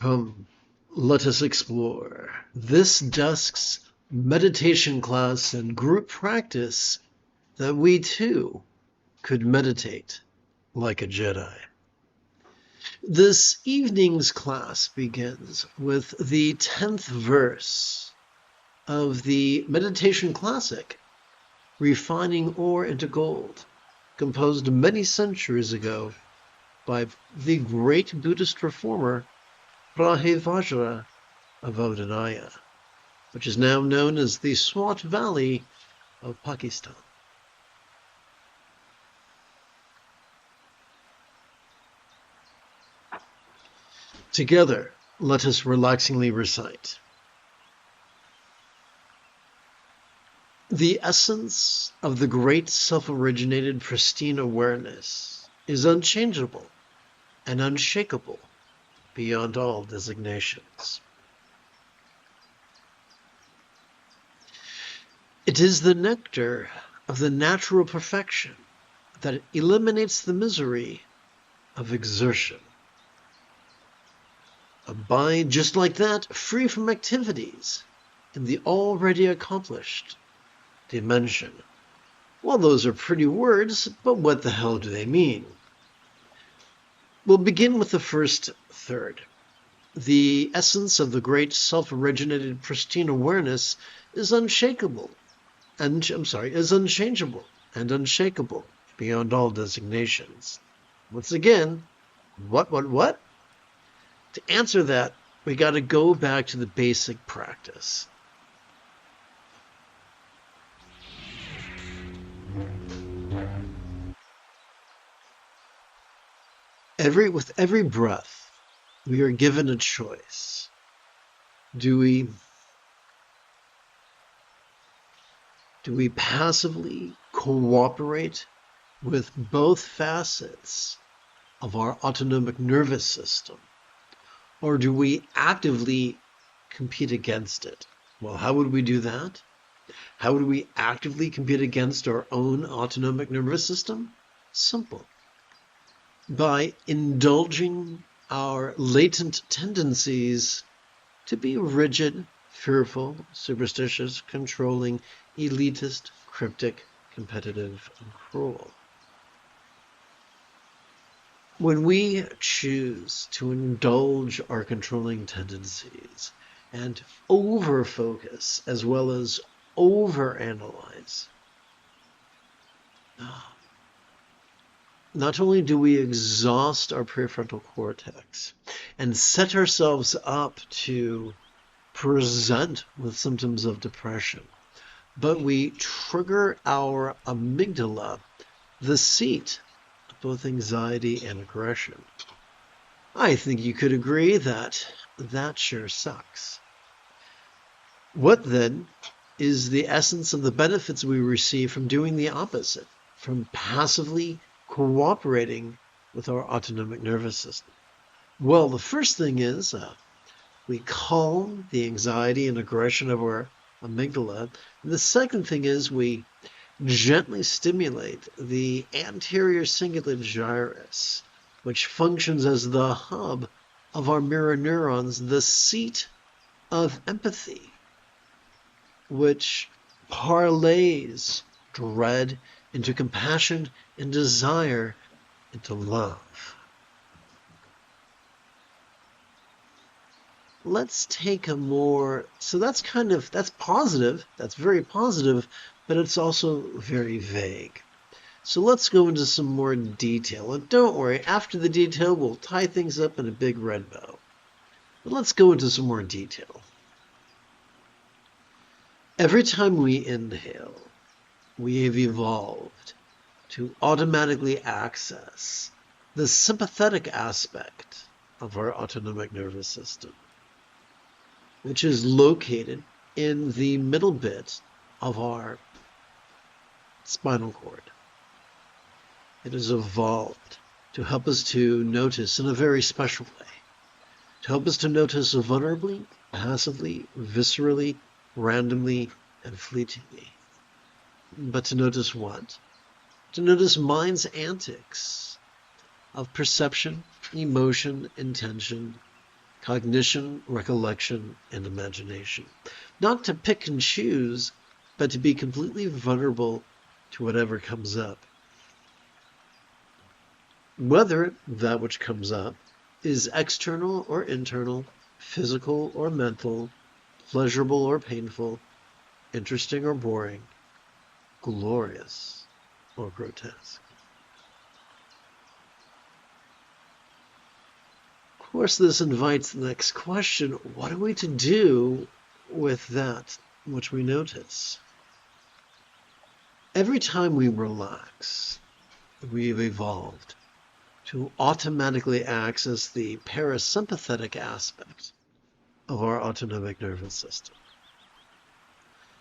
Come, let us explore this Dusk's meditation class and group practice that we too could meditate like a Jedi. This evening's class begins with the 10th verse of the meditation classic, Refining Ore into Gold, composed many centuries ago by the great Buddhist reformer FREEBIES, which is now known as the Swat Valley of Pakistan. Together, let us relaxingly recite. The essence of the great self-originated pristine awareness is unchangeable and unshakable beyond all designations. It is the nectar of the natural perfection that eliminates the misery of exertion. Abide just like that, free from activities in the already accomplished dimension. Well, those are pretty words, but what the hell do they mean? We'll begin with the first third. The essence of the great self-originated pristine awareness is unchangeable and unshakable beyond all designations. Once again, what? To answer that, we got to go back to the basic practice. With every breath, we are given a choice. Do we passively cooperate with both facets of our autonomic nervous system, or do we actively compete against it? Well, how would we do that? How would we actively compete against our own autonomic nervous system? Simple. By indulging our latent tendencies to be rigid, fearful, superstitious, controlling, elitist, cryptic, competitive, and cruel. When we choose to indulge our controlling tendencies and over-focus as well as over-analyze, not only do we exhaust our prefrontal cortex and set ourselves up to present with symptoms of depression, but we trigger our amygdala, the seat of both anxiety and aggression. I think you could agree that that sure sucks. What then is the essence of the benefits we receive from doing the opposite, from passively cooperating with our autonomic nervous system? Well, the first thing is we calm the anxiety and aggression of our amygdala. And the second thing is we gently stimulate the anterior cingulate gyrus, which functions as the hub of our mirror neurons, the seat of empathy, which parlays dread into compassion and desire into love. Let's take a more, so that's positive, that's very positive, but it's also very vague. So let's go into some more detail. And don't worry, after the detail, we'll tie things up in a big red bow. But let's go into some more detail. Every time we inhale, we have evolved to automatically access the sympathetic aspect of our autonomic nervous system, which is located in the middle bit of our spinal cord. It has evolved to help us to notice in a very special way, to help us to notice vulnerably, passively, viscerally, randomly, and fleetingly. But to notice what? To notice mind's antics of perception, emotion, intention, cognition, recollection, and imagination. Not to pick and choose, but to be completely vulnerable to whatever comes up. Whether that which comes up is external or internal, physical or mental, pleasurable or painful, interesting or boring, glorious or grotesque. Of course, this invites the next question: what are we to do with that which we notice? Every time we relax, we've evolved to automatically access the parasympathetic aspect of our autonomic nervous system.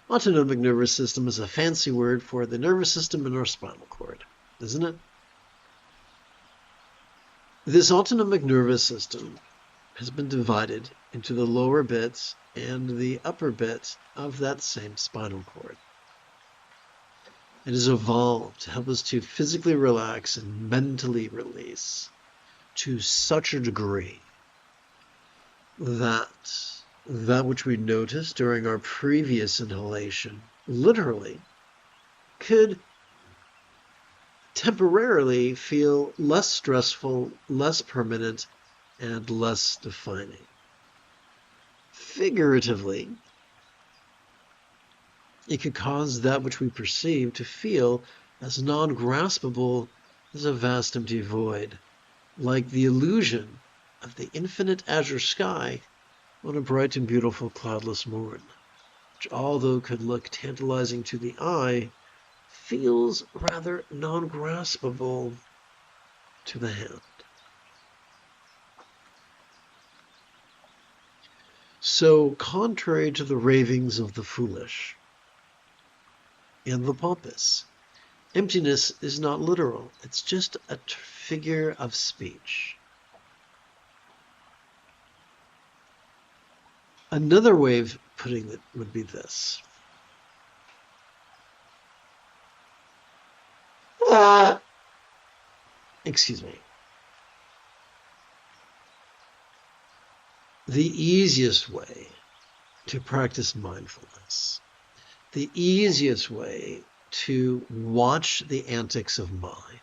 Autonomic nervous system is a fancy word for the nervous system in our spinal cord, isn't it? This autonomic nervous system has been divided into the lower bits and the upper bits of that same spinal cord. It has evolved to help us to physically relax and mentally release to such a degree that which we noticed during our previous inhalation literally could temporarily feel less stressful, less permanent, and less defining. Figuratively, it could cause that which we perceive to feel as non-graspable as a vast empty void, like the illusion of the infinite azure sky on a bright and beautiful cloudless morn, which, although could look tantalizing to the eye, feels rather non-graspable to the hand. So, contrary to the ravings of the foolish and the pompous, emptiness is not literal. It's just a figure of speech. Another way of putting it would be this. Excuse me. The easiest way to practice mindfulness, the easiest way to watch the antics of mind,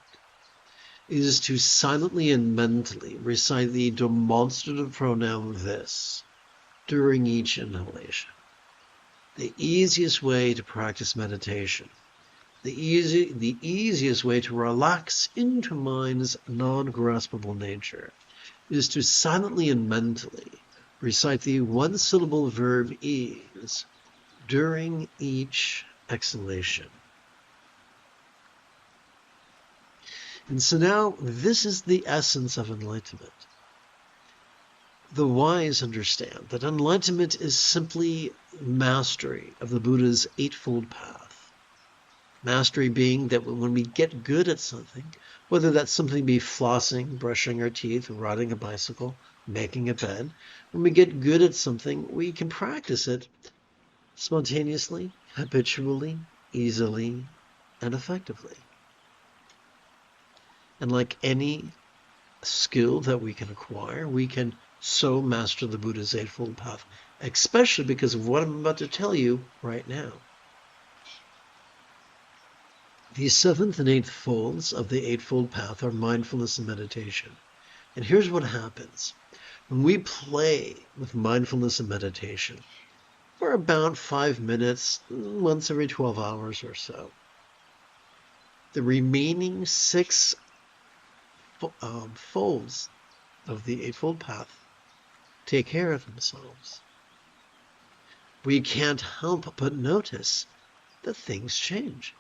is to silently and mentally recite the demonstrative pronoun this during each inhalation. The easiest way to practice meditation, the easiest way to relax into mind's non-graspable nature, is to silently and mentally recite the one-syllable verb is during each exhalation. And so now, this is the essence of enlightenment. The wise understand that enlightenment is simply mastery of the Buddha's Eightfold Path. Mastery being that when we get good at something, whether that something be flossing, brushing our teeth, riding a bicycle, making a bed, when we get good at something, we can practice it spontaneously, habitually, easily, and effectively. And like any skill that we can acquire, we can so master the Buddha's Eightfold Path, especially because of what I'm about to tell you right now. The seventh and eighth folds of the Eightfold Path are mindfulness and meditation. And here's what happens. When we play with mindfulness and meditation for about 5 minutes, once every 12 hours or so, the remaining 6 folds of the Eightfold Path take care of themselves. We can't help but notice that things change.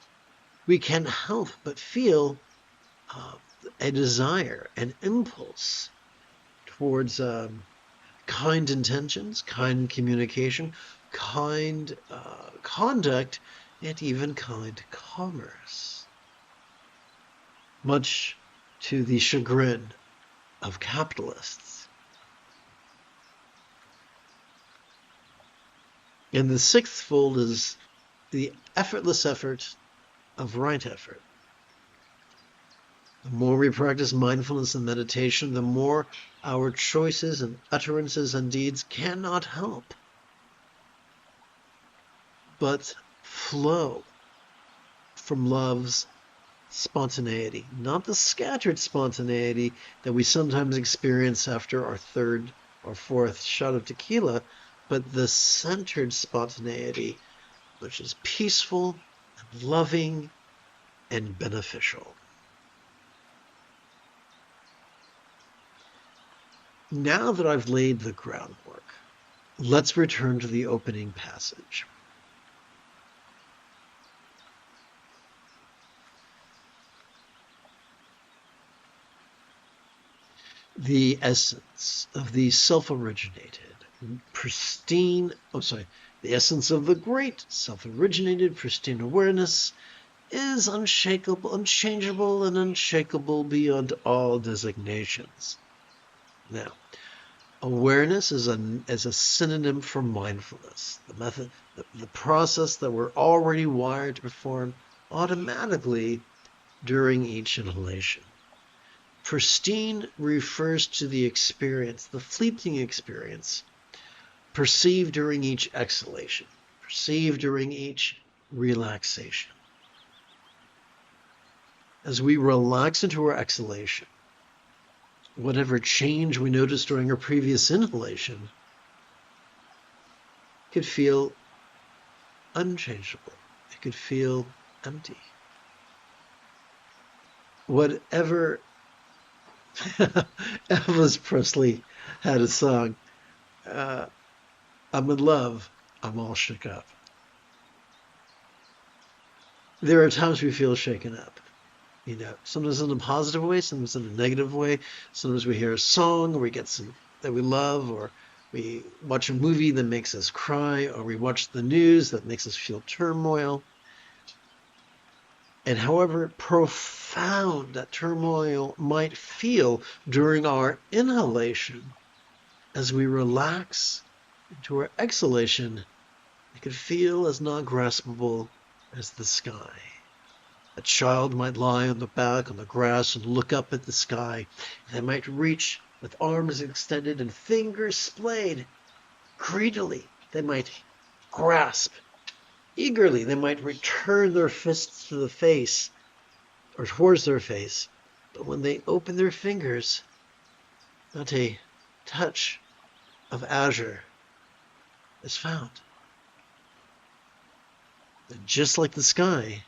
We can't help but feel a desire, an impulse towards kind intentions, kind communication, kind conduct, and even kind commerce. Much to the chagrin of capitalists. And the sixth fold is the effortless effort of right effort. The more we practice mindfulness and meditation, the more our choices and utterances and deeds cannot help but flow from love's spontaneity, not the scattered spontaneity that we sometimes experience after our third or fourth shot of tequila, but the centered spontaneity, which is peaceful and loving and beneficial. Now that I've laid the groundwork, let's return to the opening passage. The essence of the self-originated, pristine, the essence of the great self-originated, pristine awareness is unshakable, unchangeable, and unshakable beyond all designations. Now, awareness is a synonym for mindfulness, the method, the process that we're already wired to perform automatically during each inhalation. Pristine refers to the experience, the fleeting experience, perceived during each exhalation, perceived during each relaxation. As we relax into our exhalation, whatever change we noticed during our previous inhalation could feel unchangeable. It could feel empty. Whatever Elvis Presley had a song, I'm in love, I'm all shook up. There are times we feel shaken up. Sometimes in a positive way, sometimes in a negative way. Sometimes we hear a song, or we get some that we love, or we watch a movie that makes us cry, or we watch the news that makes us feel turmoil. And however profound that turmoil might feel during our inhalation, as we relax into our exhalation, it could feel as non-graspable as the sky. A child might lie on the back on the grass and look up at the sky. They might reach with arms extended and fingers splayed. Greedily, they might grasp. Eagerly, they might return their fists to the face or towards their face. But when they open their fingers, not a touch of azure is found. And just like the sky,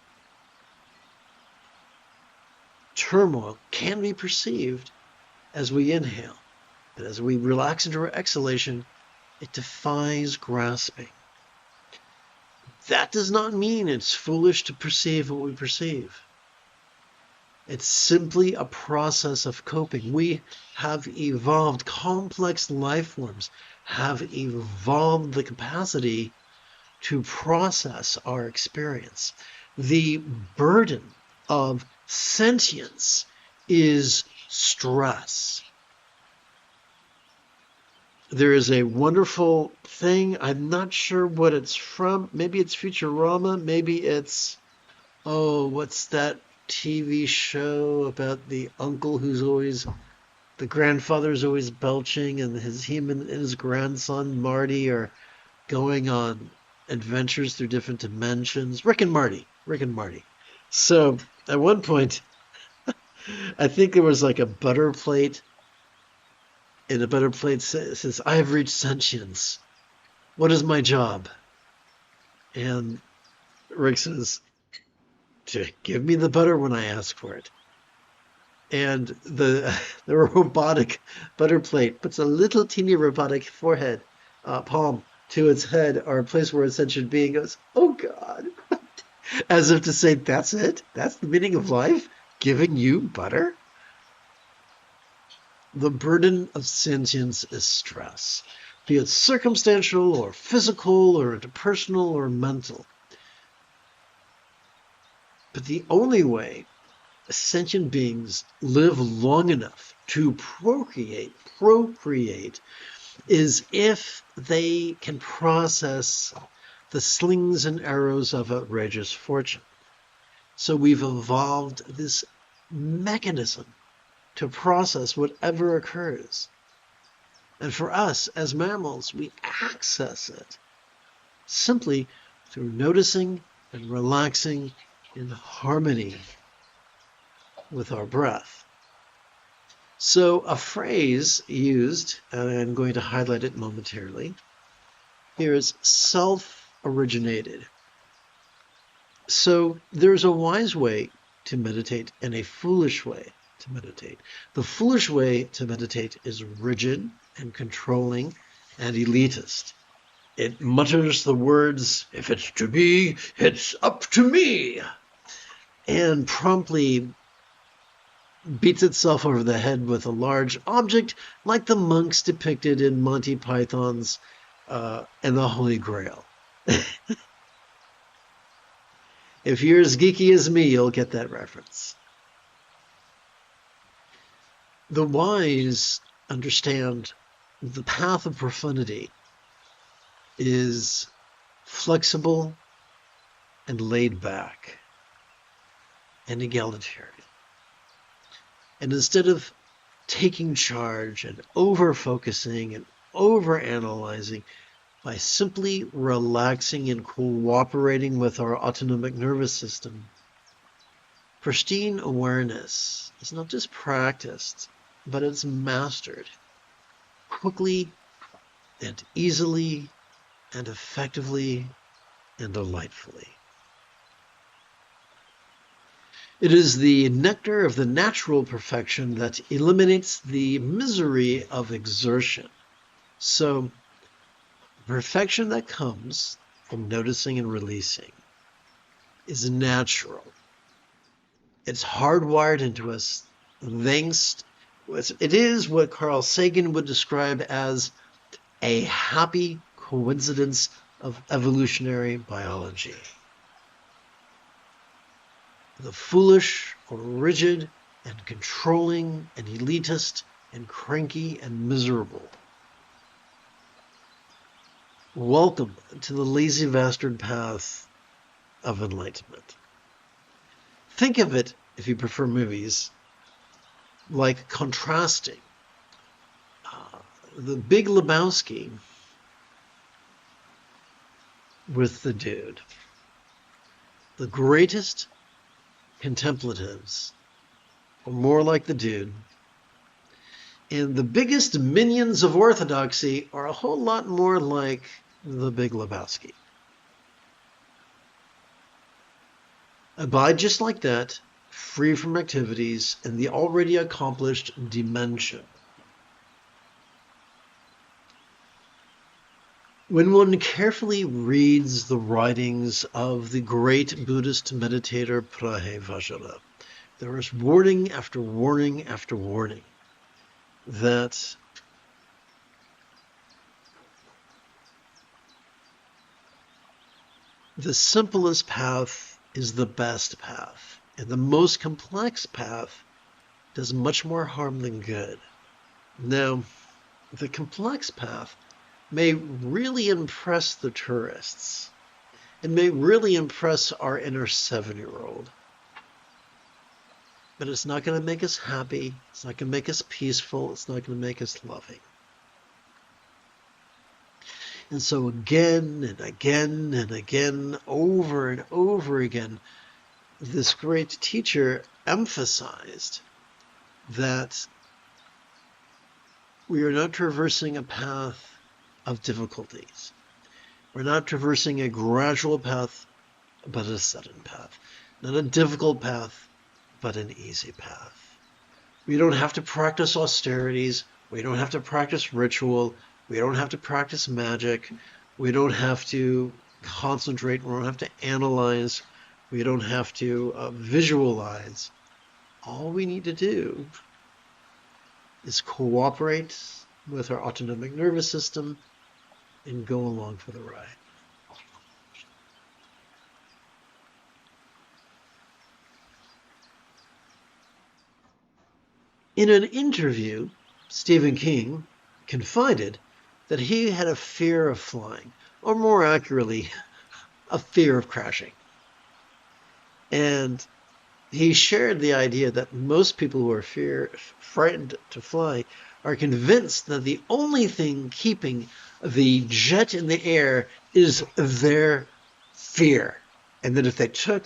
turmoil can be perceived as we inhale, but as we relax into our exhalation, it defies grasping. That does not mean it's foolish to perceive what we perceive. It's simply a process of coping. We have evolved, complex life forms have evolved the capacity to process our experience. The burden of sentience is stress. There is a wonderful thing, I'm not sure what it's from. Maybe it's Futurama, maybe it's, what's that TV show about the uncle who's always, the grandfather's always belching, and him and his grandson Marty are going on adventures through different dimensions. Rick and Marty. So at one point, I think there was like a butter plate, and the butter plate says, I have reached sentience. What is my job? And Rick says, to give me the butter when I ask for it. And the robotic butter plate puts a little teeny robotic forehead, palm to its head, or a place where a sentient being goes, oh God. As if to say, that's it? That's the meaning of life? Giving you butter? The burden of sentience is stress, be it circumstantial or physical or interpersonal or mental. But the only way sentient beings live long enough to procreate, is if they can process the slings and arrows of outrageous fortune. So we've evolved this mechanism to process whatever occurs. And for us as mammals, we access it simply through noticing and relaxing in harmony with our breath. So a phrase used, and I'm going to highlight it momentarily, here is self-originated. So there's a wise way to meditate and a foolish way to meditate. The foolish way to meditate is rigid and controlling and elitist. It mutters the words, "If it's to be, it's up to me," and promptly beats itself over the head with a large object like the monks depicted in Monty Python's and the Holy Grail. If you're as geeky as me, you'll get that reference. The wise understand the path of profundity is flexible and laid back and egalitarian. And instead of taking charge and over-focusing and over-analyzing, by simply relaxing and cooperating with our autonomic nervous system, pristine awareness is not just practiced, but it's mastered quickly and easily and effectively and delightfully. It is the nectar of the natural perfection that eliminates the misery of exertion. So, perfection that comes from noticing and releasing is natural. It's hardwired into us. It is what Carl Sagan would describe as a happy coincidence of evolutionary biology. The foolish or rigid and controlling and elitist and cranky and miserable. Welcome to the lazy bastard path of enlightenment. Think of it, if you prefer movies, like contrasting the Big Lebowski with the Dude. The greatest contemplatives are more like the Dude, and the biggest minions of orthodoxy are a whole lot more like the Big Lebowski. Abide just like that, free from activities and the already accomplished dimension. When one carefully reads the writings of the great Buddhist meditator Prahe Vajra, there is warning after warning after warning that the simplest path is the best path, and the most complex path does much more harm than good. Now, the complex path may really impress the tourists. It may really impress our inner 7-year-old. But it's not going to make us happy. It's not going to make us peaceful. It's not going to make us loving. And so again and again and again, over and over again, this great teacher emphasized that we are not traversing a path of difficulties. We're not traversing a gradual path, but a sudden path. Not a difficult path, but an easy path. We don't have to practice austerities. We don't have to practice ritual. We don't have to practice magic. We don't have to concentrate. We don't have to analyze. We don't have to visualize. All we need to do is cooperate with our autonomic nervous system and go along for the ride. In an interview, Stephen King confided that he had a fear of flying, or more accurately, a fear of crashing. And He shared the idea that most people who are frightened to fly are convinced that the only thing keeping the jet in the air is their fear. And that if they took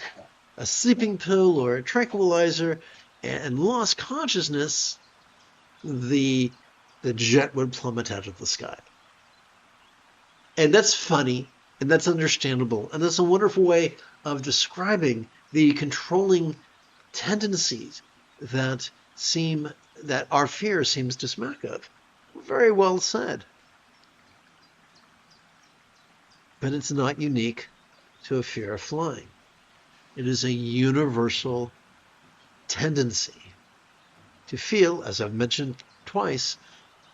a sleeping pill or a tranquilizer and lost consciousness, the jet would plummet out of the sky. And that's funny, and that's understandable, and that's a wonderful way of describing the controlling tendencies that our fear seems to smack of. Very well said. But it's not unique to a fear of flying. It is a universal tendency to feel, as I've mentioned twice,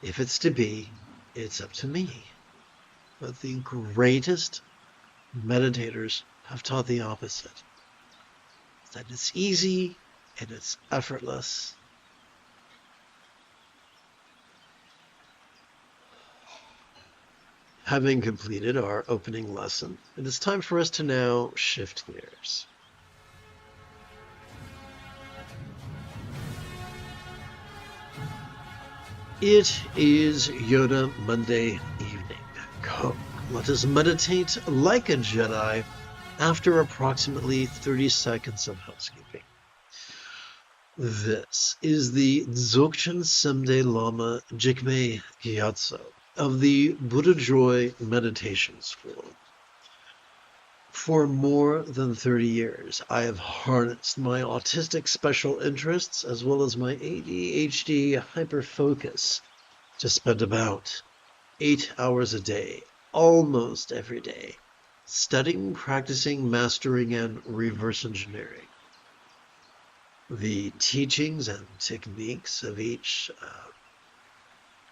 if it's to be, it's up to me. But the greatest meditators have taught the opposite. That it's easy and it's effortless. Having completed our opening lesson, it is time for us to now shift gears. It is Yoda Monday evening. Come, let us meditate like a Jedi after approximately 30 seconds of housekeeping. This is the Dzogchen Semde Lama Jigme Gyatso of the Buddha Joy Meditation School. For more than 30 years, I have harnessed my autistic special interests as well as my ADHD hyperfocus to spend about 8 hours a day, almost every day, studying, practicing, mastering, and reverse engineering the teachings and techniques of each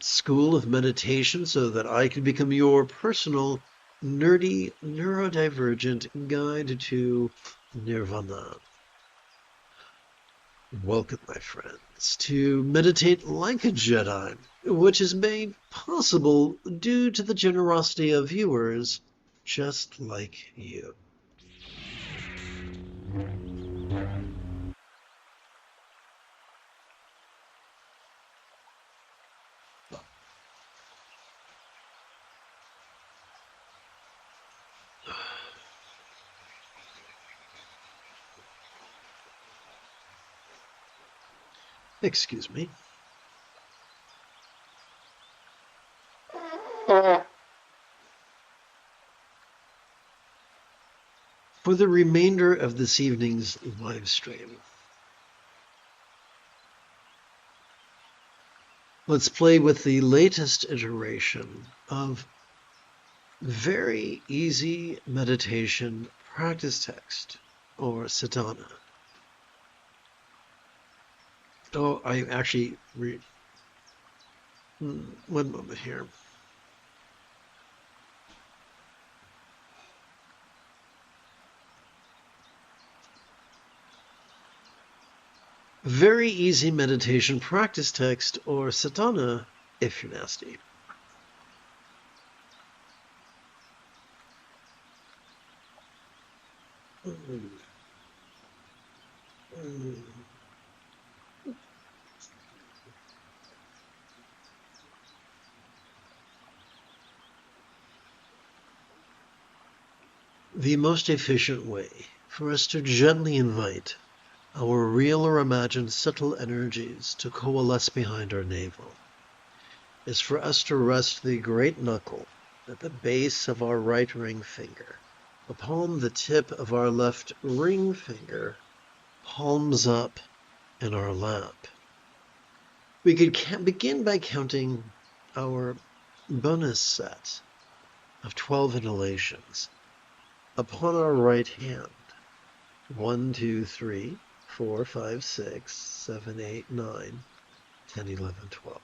school of meditation so that I can become your personal nerdy, neurodivergent guide to nirvana. Welcome, my friends, to Meditate Like a Jedi, which is made possible due to the generosity of viewers just like you. Excuse me. For the remainder of this evening's live stream, let's play with the latest iteration of very easy meditation practice text, or sadhana. Oh, I actually one moment here. Very easy meditation practice text, or sadhana, if you're nasty. The most efficient way for us to gently invite our real or imagined subtle energies to coalesce behind our navel is for us to rest the great knuckle at the base of our right ring finger upon the tip of our left ring finger, palms up in our lap. We could begin by counting our bonus set of 12 inhalations upon our right hand. 1, 2, 3, 4, 5, 6, 7, 8, 9, 10, 11, 12.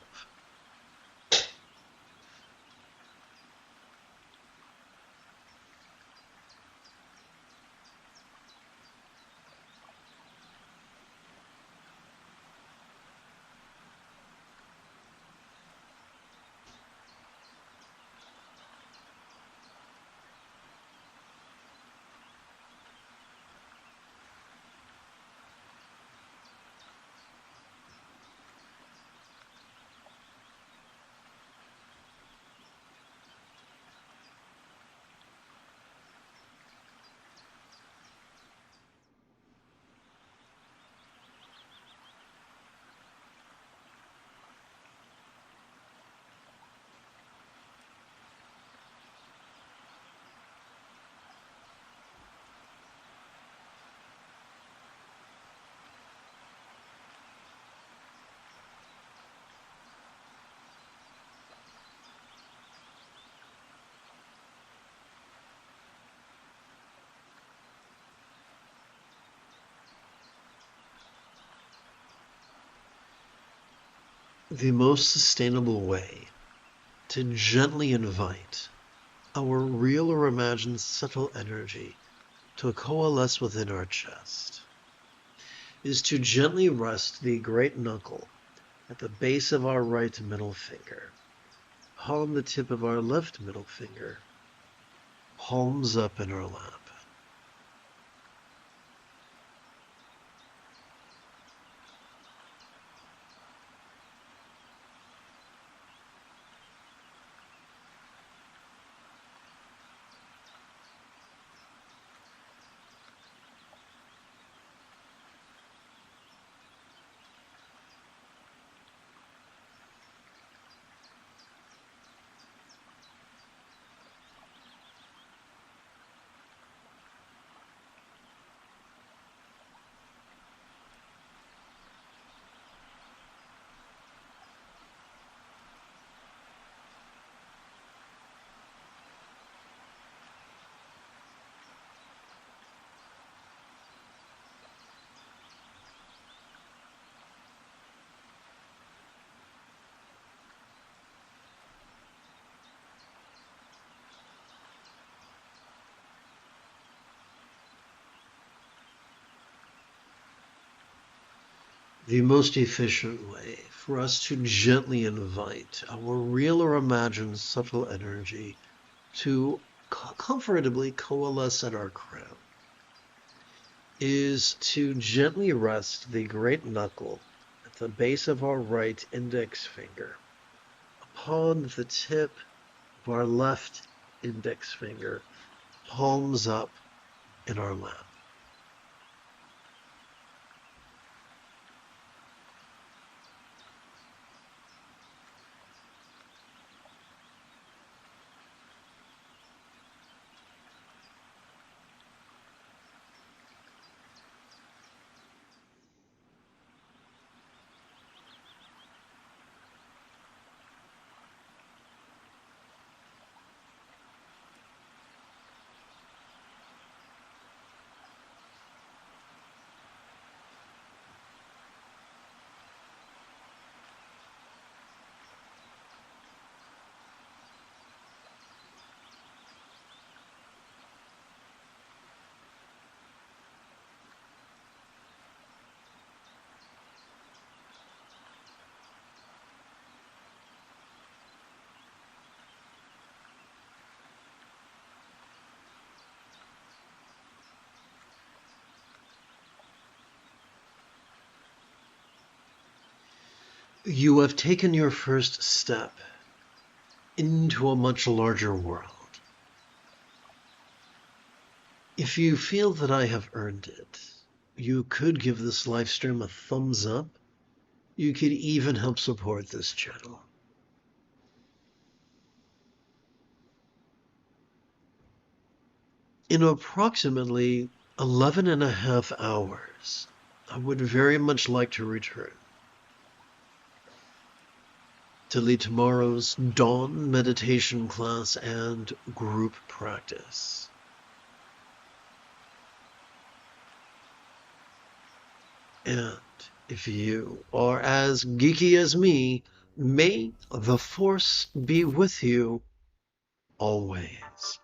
The most sustainable way to gently invite our real or imagined subtle energy to coalesce within our chest is to gently rest the great knuckle at the base of our right middle finger, palm the tip of our left middle finger, palms up in our lap. The most efficient way for us to gently invite our real or imagined subtle energy to comfortably coalesce at our crown is to gently rest the great knuckle at the base of our right index finger upon the tip of our left index finger, palms up in our lap. You have taken your first step into a much larger world. If you feel that I have earned it, you could give this live stream a thumbs up. You could even help support this channel. In approximately 11 and a half hours, I would very much like to return to lead tomorrow's dawn meditation class and group practice. And if you are as geeky as me, may the Force be with you always.